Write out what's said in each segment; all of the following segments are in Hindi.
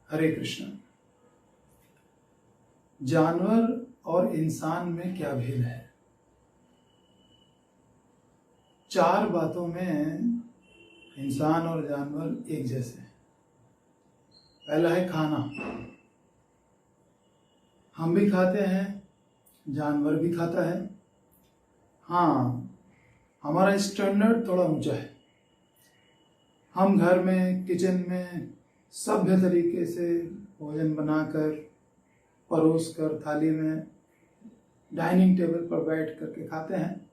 हरे कृष्ण। जानवर और इंसान में क्या भेद है? चार बातों में इंसान और जानवर एक जैसे हैं। पहला है खाना। हम भी खाते हैं, जानवर भी खाता है। हाँ, हमारा स्टैंडर्ड थोड़ा ऊंचा है। हम घर में किचन में सभ्य तरीके से भोजन बनाकर परोस कर थाली में डाइनिंग टेबल पर बैठ करके खाते हैं,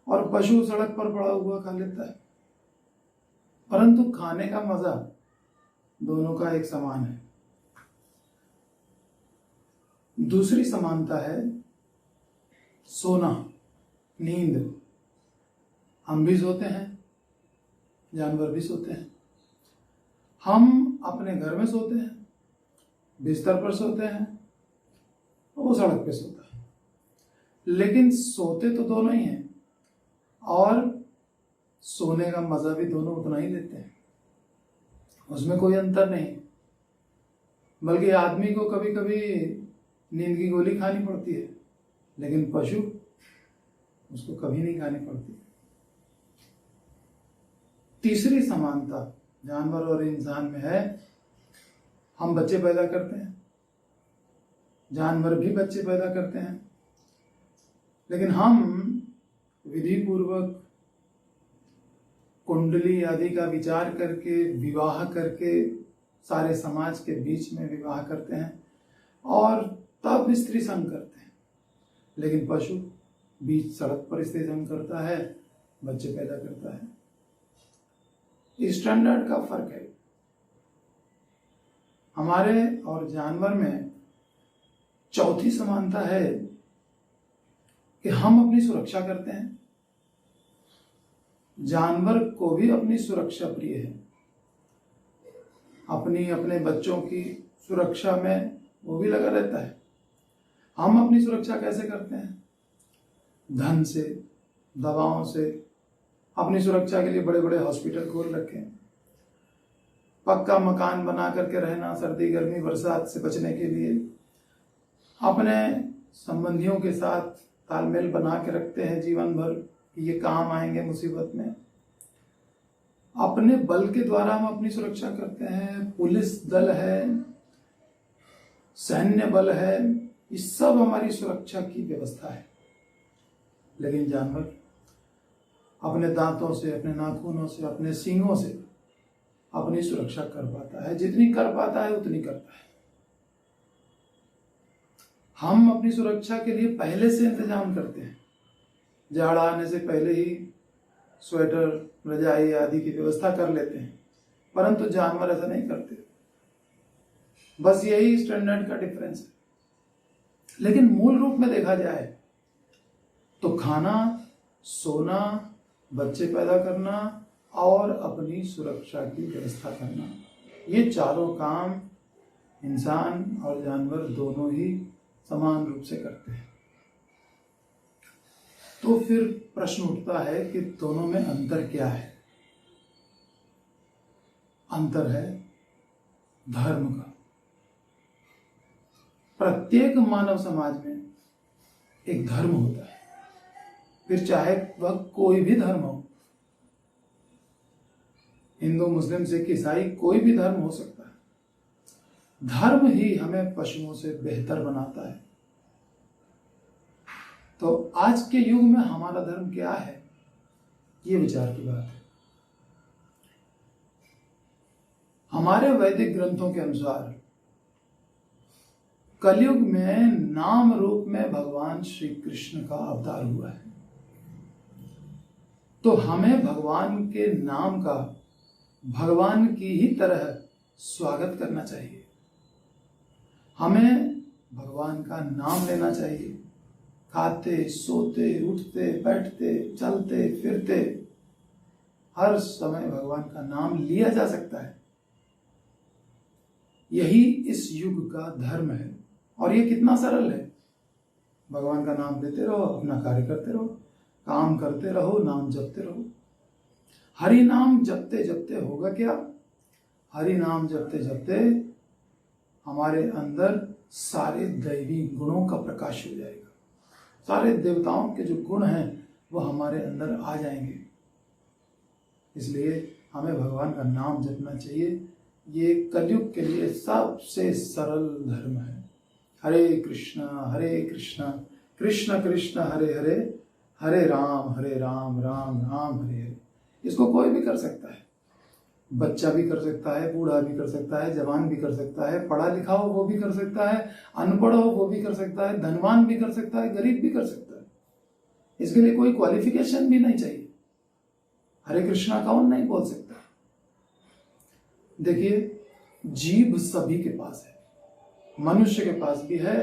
और पशु सड़क पर पड़ा हुआ खा लेता है। परंतु खाने का मजा दोनों का एक समान है। दूसरी समानता है सोना, नींद। हम भी सोते हैं, जानवर भी सोते हैं। हम अपने घर में सोते हैं, बिस्तर पर सोते हैं, वो सड़क पे सोता है। लेकिन सोते तो दोनों ही हैं, और सोने का मजा भी दोनों उतना ही लेते हैं। उसमें कोई अंतर नहीं। बल्कि आदमी को कभी कभी नींद की गोली खानी पड़ती है, लेकिन पशु उसको कभी नहीं खानी पड़ती। तीसरी समानता जानवर और इंसान में है, हम बच्चे पैदा करते हैं, जानवर भी बच्चे पैदा करते हैं। लेकिन हम विधि पूर्वक कुंडली आदि का विचार करके विवाह करके सारे समाज के बीच में विवाह करते हैं और तब स्त्री संग करते हैं। लेकिन पशु बीच सड़क पर स्त्री संग करता है, बच्चे पैदा करता है। स्टैंडर्ड का फर्क है। हमारे और जानवर में चौथी समानता है कि हम अपनी सुरक्षा करते हैं। जानवर को भी अपनी सुरक्षा प्रिय है। अपने बच्चों की सुरक्षा में वो भी लगा रहता है। हम अपनी सुरक्षा कैसे करते हैं? धन से, दवाओं से। अपनी सुरक्षा के लिए बड़े बड़े हॉस्पिटल खोल रखे हैं, पक्का मकान बना करके रहना, सर्दी गर्मी बरसात से बचने के लिए। अपने संबंधियों के साथ तालमेल बना के रखते हैं जीवन भर कि ये काम आएंगे मुसीबत में। अपने बल के द्वारा हम अपनी सुरक्षा करते हैं। पुलिस दल है, सैन्य बल है, ये सब हमारी सुरक्षा की व्यवस्था है। लेकिन जानवर अपने दांतों से, अपने नाखूनों से, अपने सींगों से अपनी सुरक्षा कर पाता है। जितनी कर पाता है उतनी करता है। हम अपनी सुरक्षा के लिए पहले से इंतजाम करते हैं। जाड़ा आने से पहले ही स्वेटर, रजाई आदि की व्यवस्था कर लेते हैं, परंतु जानवर ऐसा नहीं करते। बस यही स्टैंडर्ड का डिफरेंस है। लेकिन मूल रूप में देखा जाए तो खाना, सोना, बच्चे पैदा करना और अपनी सुरक्षा की व्यवस्था करना, ये चारों काम इंसान और जानवर दोनों ही समान रूप से करते हैं। तो फिर प्रश्न उठता है कि दोनों में अंतर क्या है? अंतर है धर्म का। प्रत्येक मानव समाज में एक धर्म होता है, फिर चाहे वह कोई भी धर्म हो। हिंदू, मुस्लिम, सिख, ईसाई, कोई भी धर्म हो सकता है। धर्म ही हमें पशुओं से बेहतर बनाता है। तो आज के युग में हमारा धर्म क्या है, ये विचार की बात है। हमारे वैदिक ग्रंथों के अनुसार कलयुग में नाम रूप में भगवान श्री कृष्ण का अवतार हुआ है। तो हमें भगवान के नाम का भगवान की ही तरह स्वागत करना चाहिए। हमें भगवान का नाम लेना चाहिए। खाते, सोते, उठते, बैठते, चलते फिरते हर समय भगवान का नाम लिया जा सकता है। यही इस युग का धर्म है। और ये कितना सरल है। भगवान का नाम लेते रहो, अपना कार्य करते रहो, काम करते रहो, नाम जपते रहो। हरि नाम जपते जपते होगा क्या? हरि नाम जपते जपते हमारे अंदर सारे दैवी गुणों का प्रकाश हो जाएगा। सारे देवताओं के जो गुण हैं वो हमारे अंदर आ जाएंगे। इसलिए हमें भगवान का नाम जपना चाहिए। ये कलयुग के लिए सबसे सरल धर्म है। हरे कृष्णा कृष्ण कृष्ण हरे हरे, हरे राम राम राम हरे हरे। इसको कोई भी कर सकता है, बच्चा भी कर सकता है, बूढ़ा भी कर सकता है, जवान भी कर सकता है, पढ़ा लिखा हो वो भी कर सकता है, अनपढ़ हो वो भी कर सकता है, धनवान भी कर सकता है, गरीब भी कर सकता है। इसके लिए कोई क्वालिफिकेशन भी नहीं चाहिए। हरे कृष्णा कौन नहीं बोल सकता। देखिए, जीभ सभी के पास है। मनुष्य के पास भी है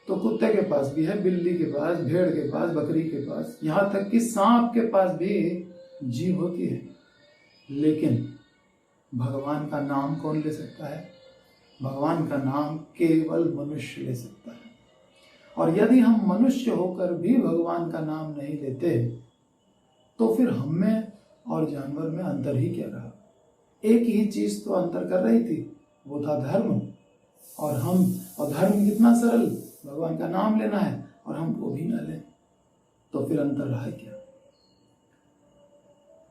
तो कुत्ते के पास भी है, बिल्ली के पास, भेड़ के पास, बकरी के पास, यहां तक कि सांप के पास भी जीभ होती है। लेकिन भगवान का नाम कौन ले सकता है? भगवान का नाम केवल मनुष्य ले सकता है। और यदि हम मनुष्य होकर भी भगवान का नाम नहीं लेते तो फिर हम में और जानवर में अंतर ही क्या रहा? एक ही चीज तो अंतर कर रही थी, वो था धर्म। और धर्म कितना सरल, भगवान का नाम लेना है और हम वो भी ना लें, तो फिर अंतर रहा क्या?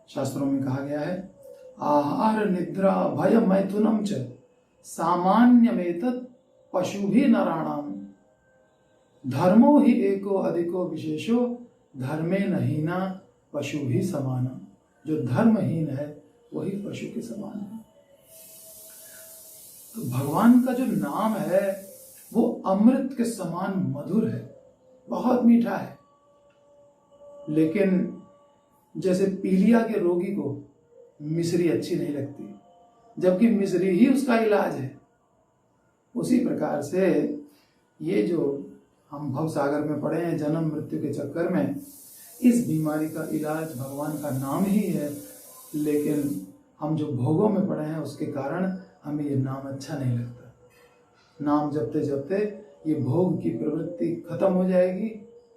शास्त्रों में कहा गया है, आहार निद्रा भय मैथुनम च सामान्यमेतत् पशुभिः नराणाम धर्मो ही एको अधिको विशेषो धर्मेण हीना पशुभिः समाना। जो धर्महीन है वही पशु के समान है। तो भगवान का जो नाम है वो अमृत के समान मधुर है, बहुत मीठा है। लेकिन जैसे पीलिया के रोगी को मिश्री अच्छी नहीं लगती, जबकि मिश्री ही उसका इलाज है, उसी प्रकार से ये जो हम भवसागर में पड़े हैं जन्म मृत्यु के चक्कर में, इस बीमारी का इलाज भगवान का नाम ही है। लेकिन हम जो भोगों में पड़े हैं उसके कारण हमें ये नाम अच्छा नहीं लगता। नाम जपते जपते ये भोग की प्रवृत्ति खत्म हो जाएगी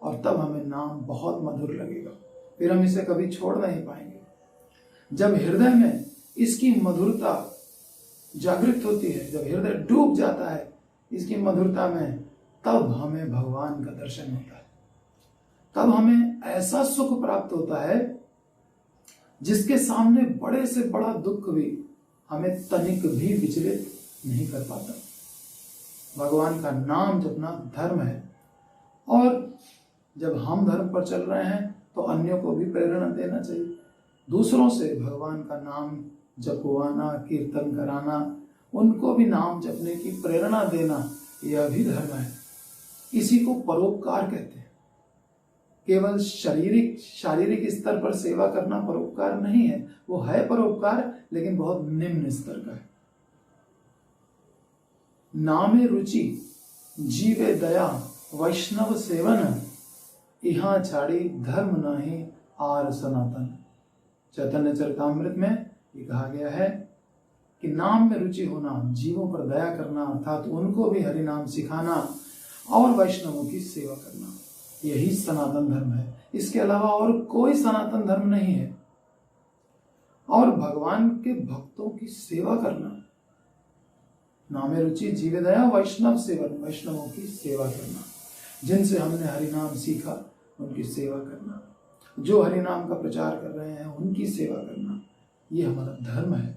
और तब हमें नाम बहुत मधुर लगेगा, फिर हम इसे कभी छोड़ नहीं पाएंगे। जब हृदय में इसकी मधुरता जागृत होती है, जब हृदय डूब जाता है इसकी मधुरता में, तब हमें भगवान का दर्शन होता है। तब हमें ऐसा सुख प्राप्त होता है जिसके सामने बड़े से बड़ा दुख भी हमें तनिक भी विचलित नहीं कर पाता। भगवान का नाम जपना धर्म है। और जब हम धर्म पर चल रहे हैं तो अन्यों को भी प्रेरणा देना चाहिए। दूसरों से भगवान का नाम जपवाना, कीर्तन कराना, उनको भी नाम जपने की प्रेरणा देना, यह भी धर्म है। इसी को परोपकार कहते हैं। केवल शारीरिक स्तर पर सेवा करना परोपकार नहीं है, वो है परोपकार, लेकिन बहुत निम्न स्तर का है। नामे रुचि जीवे दया वैष्णव सेवन, इहा छाड़ी धर्म नाही आर सनातन। चैतन्य चरितामृत में ये कहा गया है कि नाम में रुचि होना, जीवों पर दया करना, अर्थात उनको भी हरि नाम सिखाना और वैष्णवों की सेवा करना, यही सनातन धर्म है। इसके अलावा और कोई सनातन धर्म नहीं है। और भगवान के भक्तों की सेवा करना, नामे रुचि जीवे दया वैष्णव सेवन, वैष्णवों की सेवा करना, जिनसे हमने हरि नाम सीखा उनकी सेवा करना, जो हरि नाम का प्रचार कर रहे हैं उनकी सेवा करना, ये हमारा धर्म है।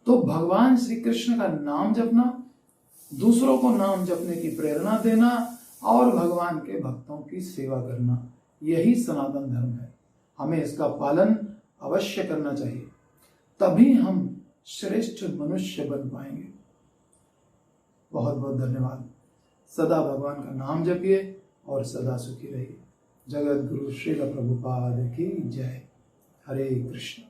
तो भगवान श्री कृष्ण का नाम जपना, दूसरों को नाम जपने की प्रेरणा देना और भगवान के भक्तों की सेवा करना, यही सनातन धर्म है। हमें इसका पालन अवश्य करना चाहिए, तभी हम श्रेष्ठ मनुष्य बन पाएंगे। बहुत बहुत धन्यवाद। सदा भगवान का नाम जपिए और सदा सुखी रहिए। जगत गुरु श्रील प्रभुपाद की जय। हरे कृष्ण।